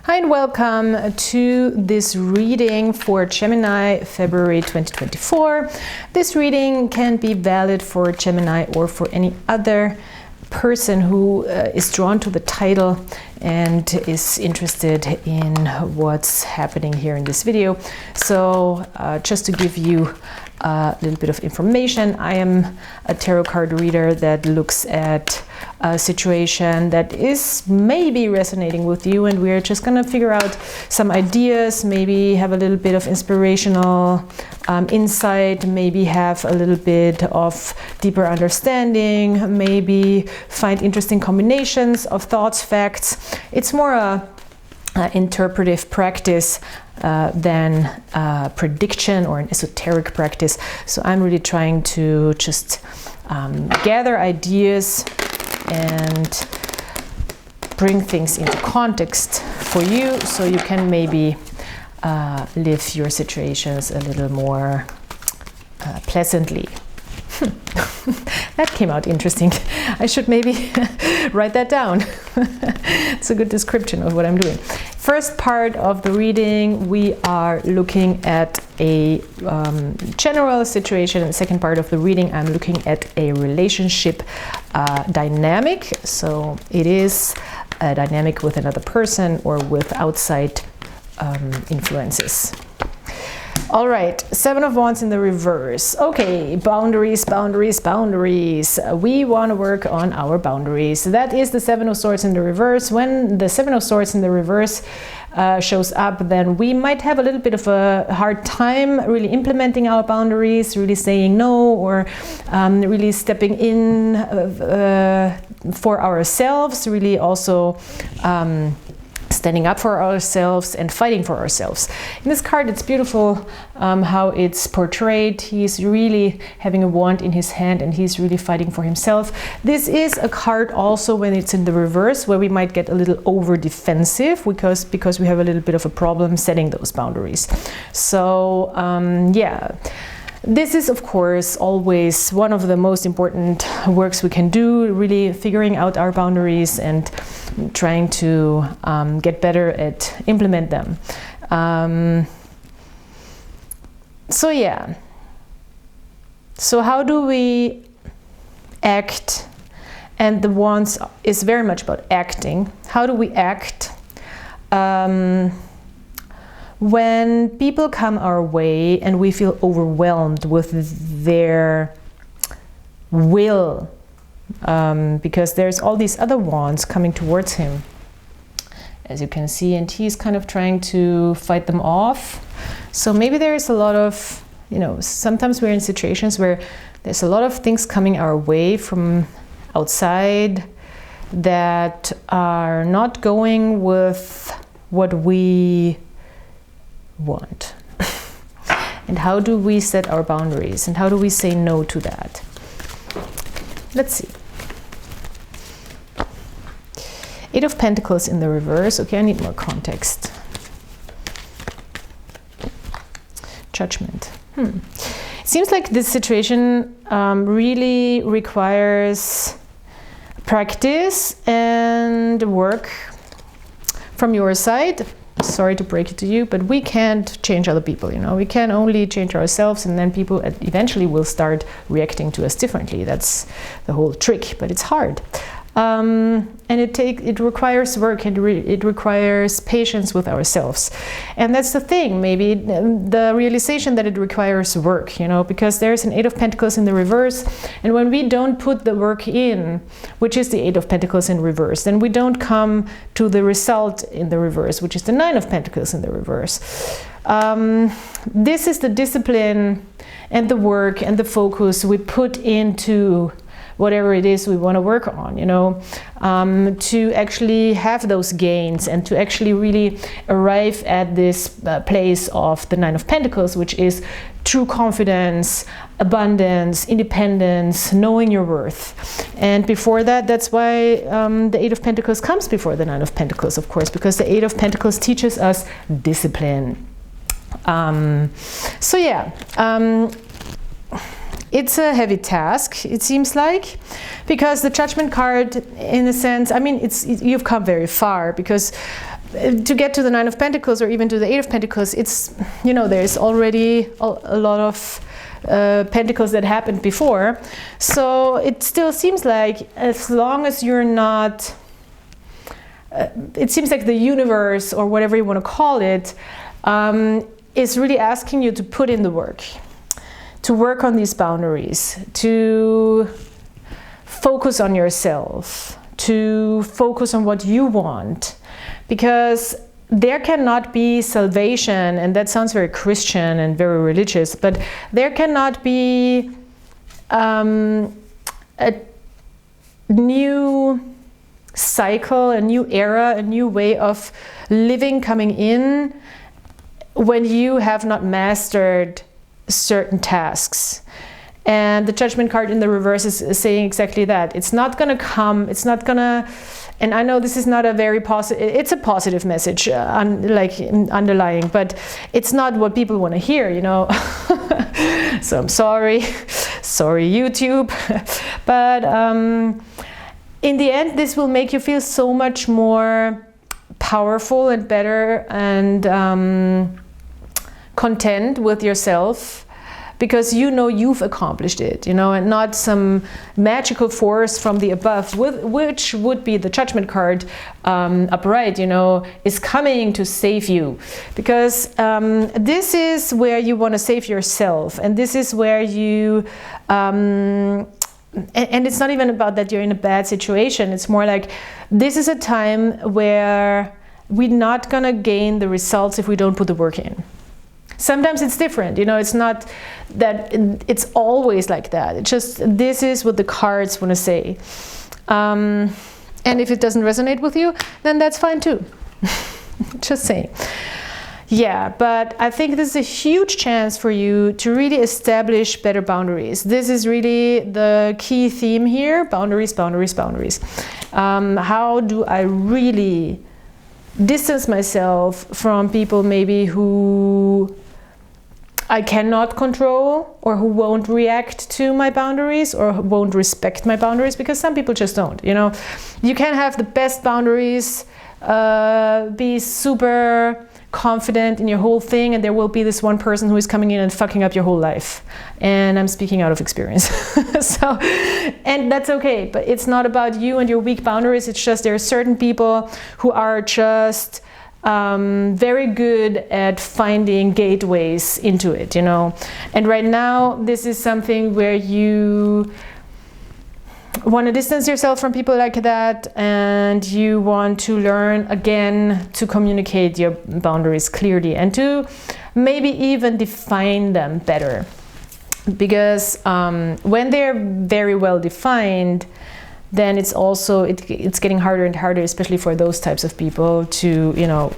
Hi and welcome to this reading for Gemini February 2024. This reading can be valid for Gemini or for any other person who is drawn to the title and is interested in what's happening here in this video. So just to give you a little bit of information, I am a tarot card reader that looks at a situation that is maybe resonating with you, and we're just gonna figure out some ideas, maybe have a little bit of inspirational insight, maybe have a little bit of deeper understanding, maybe find interesting combinations of thoughts, facts. It's more a interpretive practice than prediction or an esoteric practice. So I'm really trying to just gather ideas and bring things into context for you, so you can maybe live your situations a little more pleasantly. That came out interesting. I should maybe write that down. It's a good description of what I'm doing. First part of the reading, we are looking at a general situation. In the second part of the reading, I'm looking at a relationship dynamic. So it is a dynamic with another person or with outside influences. All right, Seven of Wands in the reverse. Okay, boundaries, boundaries, boundaries. We want to work on our boundaries. That is the Seven of Swords in the reverse. When the Seven of Swords in the reverse shows up, then we might have a little bit of a hard time really implementing our boundaries, really saying no, or really stepping in for ourselves, really also standing up for ourselves and fighting for ourselves. In this card, it's beautiful how it's portrayed. He's really having a wand in his hand and he's really fighting for himself. This is a card also when it's in the reverse, where we might get a little over defensive because we have a little bit of a problem setting those boundaries. So yeah. This is, of course, always one of the most important works we can do, really figuring out our boundaries and trying to get better at implement them. So yeah. So how do we act? And the Wands is very much about acting. How do we act when people come our way and we feel overwhelmed with their will, because there's all these other wands coming towards him, as you can see, and he's kind of trying to fight them off. So maybe there's a lot of, sometimes we're in situations where there's a lot of things coming our way from outside that are not going with what we want. And how do we set our boundaries, and how do we say no to that? Let's see. Eight of Pentacles in the reverse. Okay, I need more context. Judgment. It seems like this situation really requires practice and work from your side. Sorry to break it to you, but we can't change other people, we can only change ourselves, and then people eventually will start reacting to us differently. That's the whole trick, but it's hard. And it requires work, and it requires patience with ourselves. And that's the thing, maybe the realization that it requires work, because there's an Eight of Pentacles in the reverse, and when we don't put the work in, which is the Eight of Pentacles in reverse, then we don't come to the result in the reverse, which is the Nine of Pentacles in the reverse. This is the discipline and the work and the focus we put into whatever it is we want to work on, to actually have those gains and to actually really arrive at this place of the Nine of Pentacles, which is true confidence, abundance, independence, knowing your worth. And before that, that's why the Eight of Pentacles comes before the Nine of Pentacles, of course, because the Eight of Pentacles teaches us discipline. So yeah. It's a heavy task, it seems like, because the Judgment card, in a sense, I mean, you've come very far, because to get to the Nine of Pentacles or even to the Eight of Pentacles, it's, you know, there's already a lot of pentacles that happened before. So it still seems like, as long as you're not, it seems like the universe, or whatever you want to call it, is really asking you to put in the work, to work on these boundaries, to focus on yourself, to focus on what you want, because there cannot be salvation, and that sounds very Christian and very religious, but there cannot be a new cycle, a new era, a new way of living coming in when you have not mastered certain tasks. And the Judgment card in the reverse is saying exactly that. It's not going to come, it's not going to, and I know this is not a very positive, it's a positive message, like underlying, but it's not what people want to hear, you know. So I'm sorry, sorry YouTube, but in the end, this will make you feel so much more powerful and better and content with yourself, because you know you've accomplished it, you know, and not some magical force from the above, which would be the Judgment card upright, you know, is coming to save you. Because this is where you want to save yourself, and this is where you, and it's not even about that you're in a bad situation, it's more like this is a time where we're not going to gain the results if we don't put the work in. Sometimes it's different, you know, it's not that it's always like that. It's just, this is what the cards want to say. And if it doesn't resonate with you, then that's fine too. Just saying. Yeah, but I think this is a huge chance for you to really establish better boundaries. This is really the key theme here, boundaries, boundaries, boundaries. How do I really distance myself from people maybe who I cannot control, or who won't react to my boundaries, or won't respect my boundaries, because some people just don't, you know. You can have the best boundaries, be super confident in your whole thing, and there will be this one person who is coming in and fucking up your whole life. And I'm speaking out of experience. So, and that's okay, but it's not about you and your weak boundaries. It's just there are certain people who are just very good at finding gateways into it, you know. And right now, this is something where you want to distance yourself from people like that, and you want to learn again to communicate your boundaries clearly, and to maybe even define them better. Because when they're very well defined, then it's also, it's getting harder and harder, especially for those types of people, to, you know,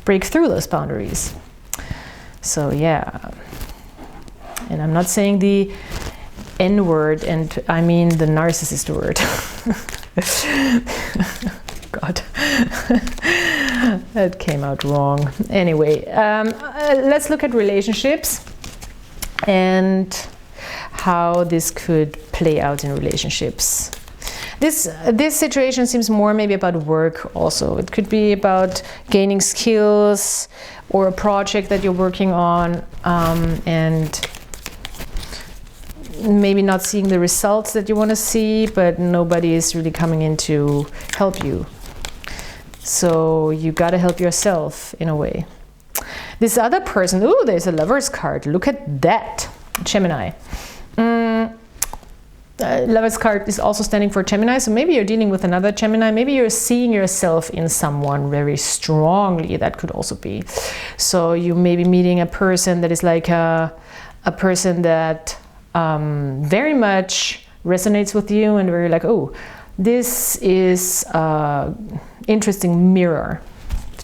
break through those boundaries. So yeah, and I'm not saying the N word, and I mean the narcissist word. God, that came out wrong. Anyway, let's look at relationships and how this could play out in relationships. This situation seems more maybe about work also. It could be about gaining skills, or a project that you're working on, and maybe not seeing the results that you want to see, but nobody is really coming in to help you. So you got to help yourself in a way. This other person, ooh, there's a Lover's card. Look at that, Gemini. Lover's card is also standing for Gemini, so maybe you're dealing with another Gemini. Maybe you're seeing yourself in someone very strongly. That could also be. So you may be meeting a person that is like a person that very much resonates with you, and where you're like, oh, this is an interesting mirror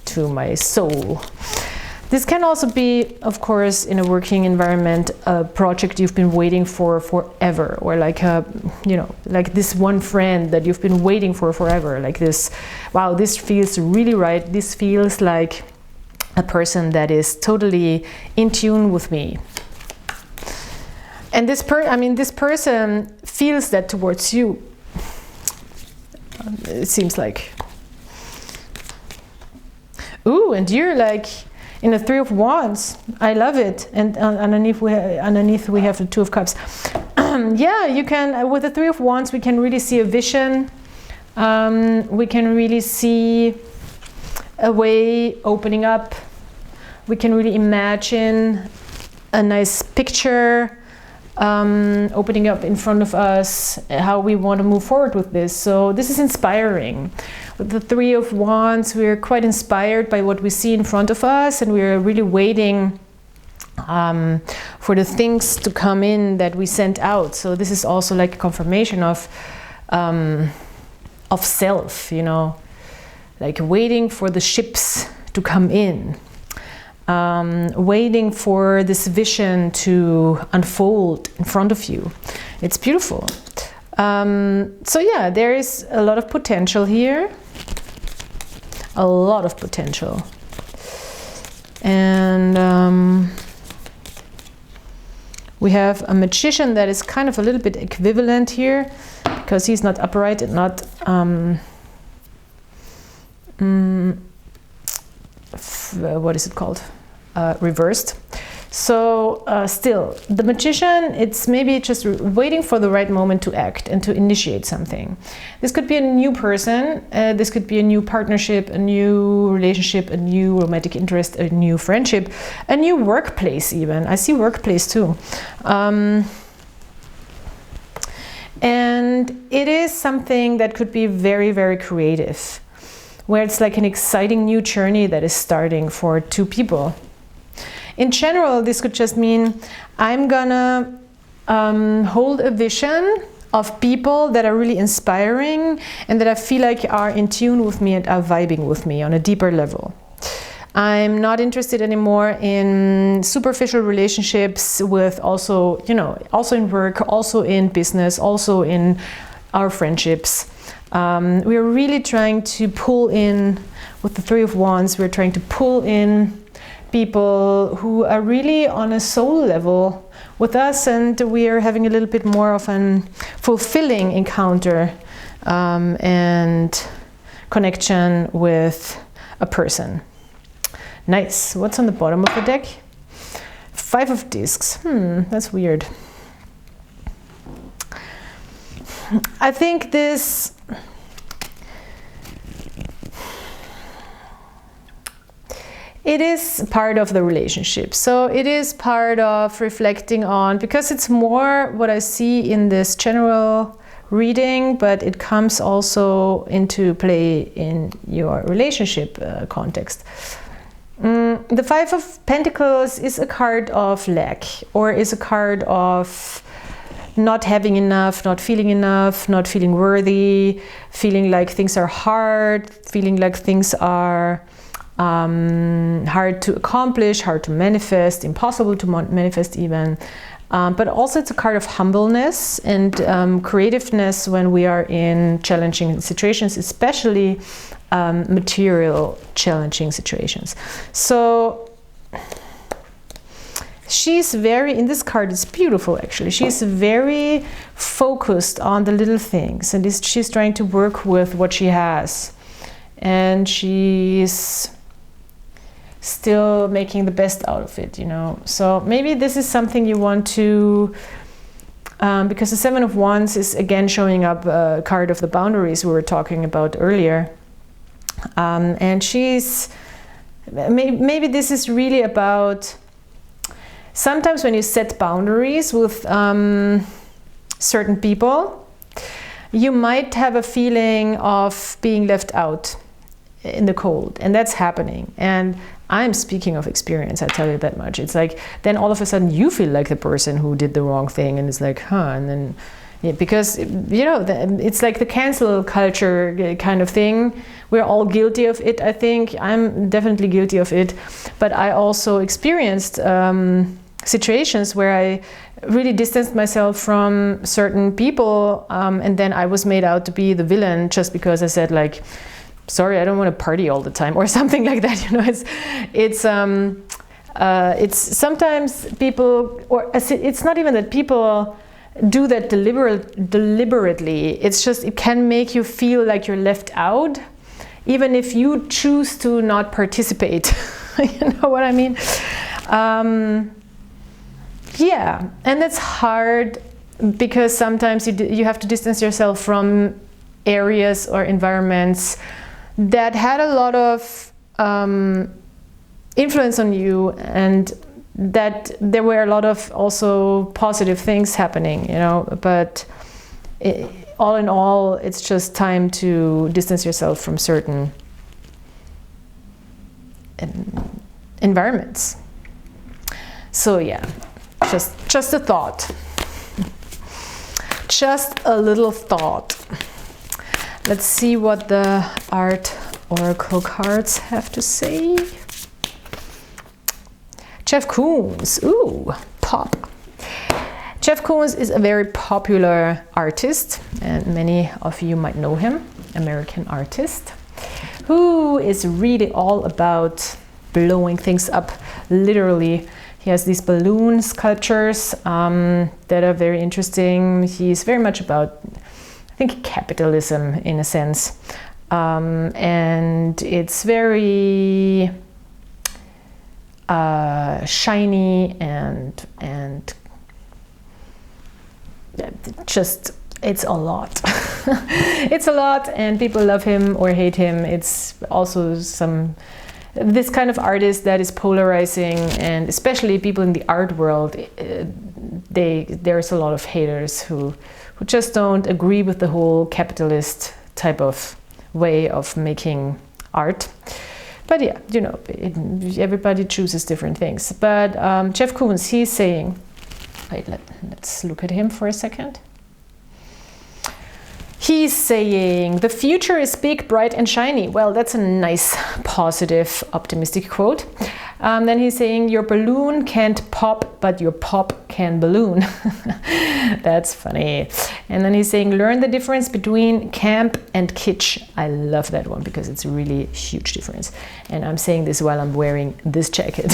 to my soul. This can also be, of course, in a working environment, a project you've been waiting for forever, or like a, you know, like this one friend that you've been waiting for forever. Like this, wow, this feels really right. This feels like a person that is totally in tune with me. And this person feels that towards you. It seems like. Ooh, and you're like in the Three of Wands. I love it. And underneath we have the Two of Cups. Yeah, you can, with the Three of Wands, we can really see a vision. We can really see a way opening up. We can really imagine a nice picture opening up in front of us, how we want to move forward with this. So this is inspiring. With the Three of Wands, we're quite inspired by what we see in front of us, and we're really waiting for the things to come in that we sent out. So this is also like a confirmation of self, you know, like waiting for the ships to come in, waiting for this vision to unfold in front of you. It's beautiful. So yeah, there is a lot of potential here, a lot of potential. And we have a Magician that is kind of a little bit equivalent here, because he's not upright and not what is it called? Reversed. So still, the Magician, it's maybe just waiting for the right moment to act and to initiate something. This could be a new person, this could be a new partnership, a new relationship, a new romantic interest, a new friendship, a new workplace even. I see workplace too. And it is something that could be very, very creative, where it's like an exciting new journey that is starting for two people. In general, this could just mean I'm gonna hold a vision of people that are really inspiring and that I feel like are in tune with me and are vibing with me on a deeper level. I'm not interested anymore in superficial relationships with also, you know, also in work, also in business, also in our friendships. We are really trying to pull in, with the Three of Wands, we're trying to pull in people who are really on a soul level with us, and we are having a little bit more of an fulfilling encounter and connection with a person. Nice. What's on the bottom of the deck? Five of Discs. That's weird. I think this it is part of the relationship. So it is part of reflecting on, because it's more what I see in this general reading, but it comes also into play in your relationship context. The Five of Pentacles is a card of lack, or is a card of not having enough, not feeling worthy, feeling like things are hard, feeling like things are hard to accomplish, hard to manifest, impossible to manifest even. But also it's a card of humbleness and creativeness when we are in challenging situations, especially material challenging situations. So she's very, in this card, it's beautiful actually, she's very focused on the little things, and she's trying to work with what she has, and she's still making the best out of it, you know. So maybe this is something you want to, because the Seven of Wands is again showing up a card of the boundaries we were talking about earlier. And she's, maybe this is really about, sometimes when you set boundaries with certain people, you might have a feeling of being left out in the cold, and that's happening. And I'm speaking of experience, I tell you that much. It's like, then all of a sudden you feel like the person who did the wrong thing, and it's like, and then, yeah, because, you know, it's like the cancel culture kind of thing. We're all guilty of it, I think. I'm definitely guilty of it. But I also experienced situations where I really distanced myself from certain people, and then I was made out to be the villain just because I said, like, sorry, I don't want to party all the time, or something like that. You know, it's sometimes people, or it's not even that people do that deliberately. It's just, it can make you feel like you're left out even if you choose to not participate. You know what I mean? Yeah, and it's hard because sometimes you have to distance yourself from areas or environments that had a lot of influence on you, and that there were a lot of also positive things happening, you know, but all in all, it's just time to distance yourself from certain environments. So yeah, just a thought. Just a little thought. Let's see what the art oracle cards have to say. Jeff Koons, ooh, pop. Jeff Koons is a very popular artist, and many of you might know him, American artist, who is really all about blowing things up, literally. He has these balloon sculptures that are very interesting. He's very much about, I think, capitalism in a sense. And it's very shiny and just, it's a lot. It's a lot, and people love him or hate him. It's also this kind of artist that is polarizing, and especially people in the art world, there's a lot of haters who just don't agree with the whole capitalist type of way of making art. But yeah, you know, everybody chooses different things. But Jeff Koons, he's saying, wait, let's look at him for a second. He's saying, the future is big, bright and shiny. Well, that's a nice, positive, optimistic quote. Then he's saying, your balloon can't pop, but your pop can balloon. That's funny. And then he's saying, learn the difference between camp and kitsch. I love that one because it's a really huge difference. And I'm saying this while I'm wearing this jacket,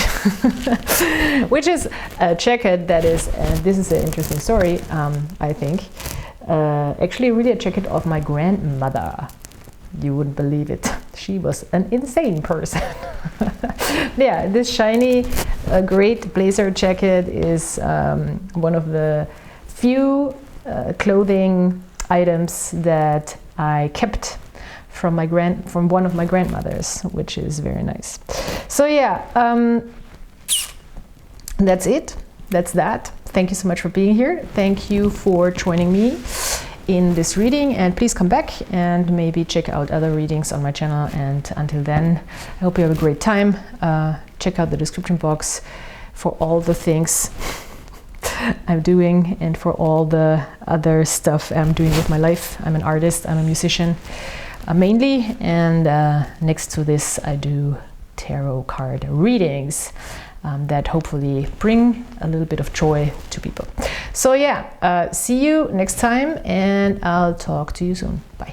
which is a jacket that is, this is an interesting story, I think. Actually really a jacket of my grandmother. You wouldn't believe it. She was an insane person. Yeah, this shiny, great blazer jacket is one of the few clothing items that I kept from one of my grandmothers, which is very nice. So yeah, that's it. That's that. Thank you so much for being here. Thank you for joining me in this reading, and please come back and maybe check out other readings on my channel. And until then, I hope you have a great time. Check out the description box for all the things I'm doing and for all the other stuff I'm doing with my life. I'm an artist, I'm a musician mainly, and next to this I do tarot card readings that hopefully bring a little bit of joy to people. So yeah, see you next time, and I'll talk to you soon. Bye.